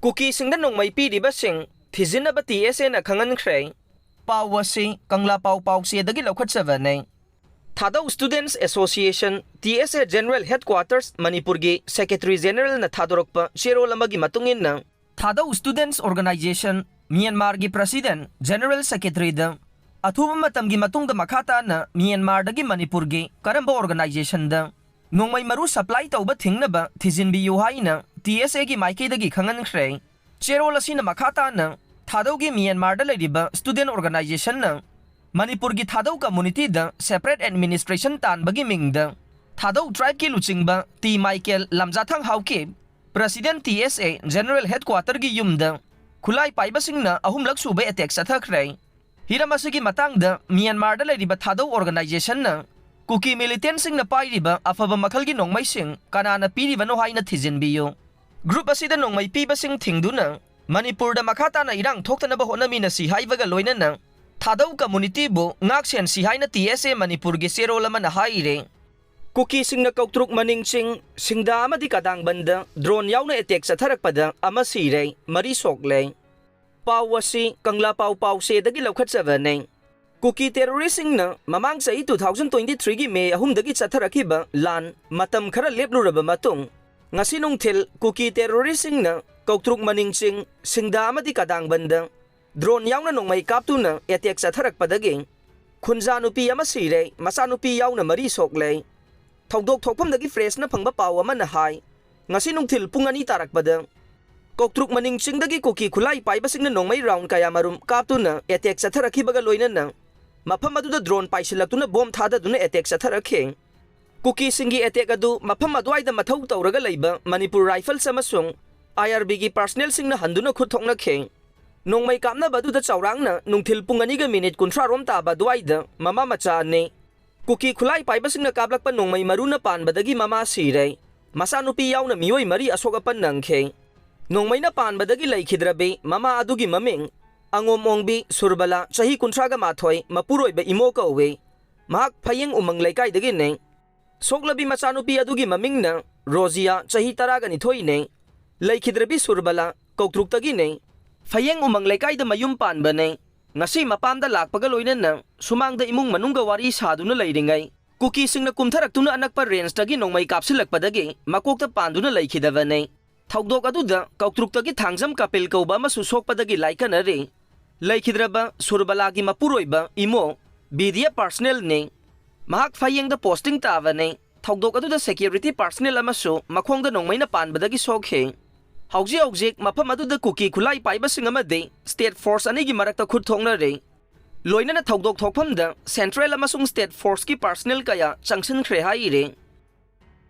Kukisingda Nongmei Piribasing Thijinnaba TSA na Khanghankhre Pawasi Kangla Pawsi dagi lokhatsavanai Thadau Students Association TSA General Headquarters Manipurgi Secretary General na thadorokpa shero lamagi matungin na Thadau Students Organization Myanmar gi President General Secretary da athuba matamgi matungda makhata na Myanmar dagi Manipur gi karamba organization da Nongmai maru supply tauba thingnaba thijinbiyu haina TSA gi maike dagi Khanghankhre shero lasina makhata na Thadau gi Myanmar da leriba student organization na Manipur gi Thadau community da separate administration tan bagi mingda Thadau tribe ki luchingba T Michael Lamjathang hauke President TSA General Headquarter gi yumda Khulai Piribasing na ahumlak suba attack sathakre Hiramasigi matangda Myanmar da leriba Thadau organization na Kuki militant sing na pairiba afaba makhalgi Nongmei sing kanana piriba no haina thijinbiyo Group asida Nongmei Piribasing thingduna Manipur da makhata na irang thoktanaba honamina si haibaga loinana Thadau community bu ngaksen si haina TSA Manipur gi sero lama na haire Kukisingda kautruk maningsing singda amadi kadang banda drone yauna attack satharakpada ama sire mari soklei Pawasi Kangla Pawsi dagi lokhatsavanai Kuki terroristing na mamang sa 2023 gi May ahum dagi satharakiba lan matam khara lepluraba matung ngasinong thil Kuki terroristing na kautruk maningsing singda amadi kadang banda drone yauna Nongmei kaptuna attack satharakpadagi khunja nupi ama sire masa nupi yauna mari soklei Thogdok thokpham dagi fresh na phangba paw ama na hai ngasinong thil pung ani tarakpada Koktruk maningsing dagi Kuki khulai Piribasing na Nongmei round kaya marum kaptuna attack satharakhibaga loinana mafam aduda drone paisilakuna bomb thadaduna attack satharakhe Kukisinggi attack adu mafam adwaida mathau tawraga leiba Manipur Rifles amasung IRB gi personnel singna handuna khuthokna khe Nongmei kapna baduda chawrangna nungthil pung ani ga minute 30 rom ta badwaida mama macha ne Kuki khulai Piribasing na kablakpa Nongmei maruna panbadagi mama sirei masanupi yauna mioi mari asogapan nangkhe Nongmei na panbadagi laikhidrabe mama adugi maming angom ongbi surbala chahi kuntraga mathoi mapuroiba imo kauwe mahak phayeng umang laikai dagi ne soklabi machanupi adugi maming na Rozia chahi taraga ni thoi ne laikhidrabi surbala kautruk tagi ne phayeng umang laikai da mayum panba ne ngasi mapamda lakpaga loinana sumangda imung manungga wari saduna leiringai Kukisingna kumtharakuna anakpa range tagi Nongmei kapsilakpadagi makokta panduna laikhidavane Thogdok aduda kauktruktagi thangjam kapil kauba masu sokpadagi laikanare laikhidraba surbalagi mapuroiba imo bidia personnel ne mahak phayengda posting tavane Thogdok aduda security personnel amasu makhongda Nongmei na panbadagi sokhe Haujik mafam aduda Kuki khulai Piribasing amade state force anigi marakta khut thongnare loinana thogdok thokphamda central amasung state force ki personnel kaya changsinkhre haire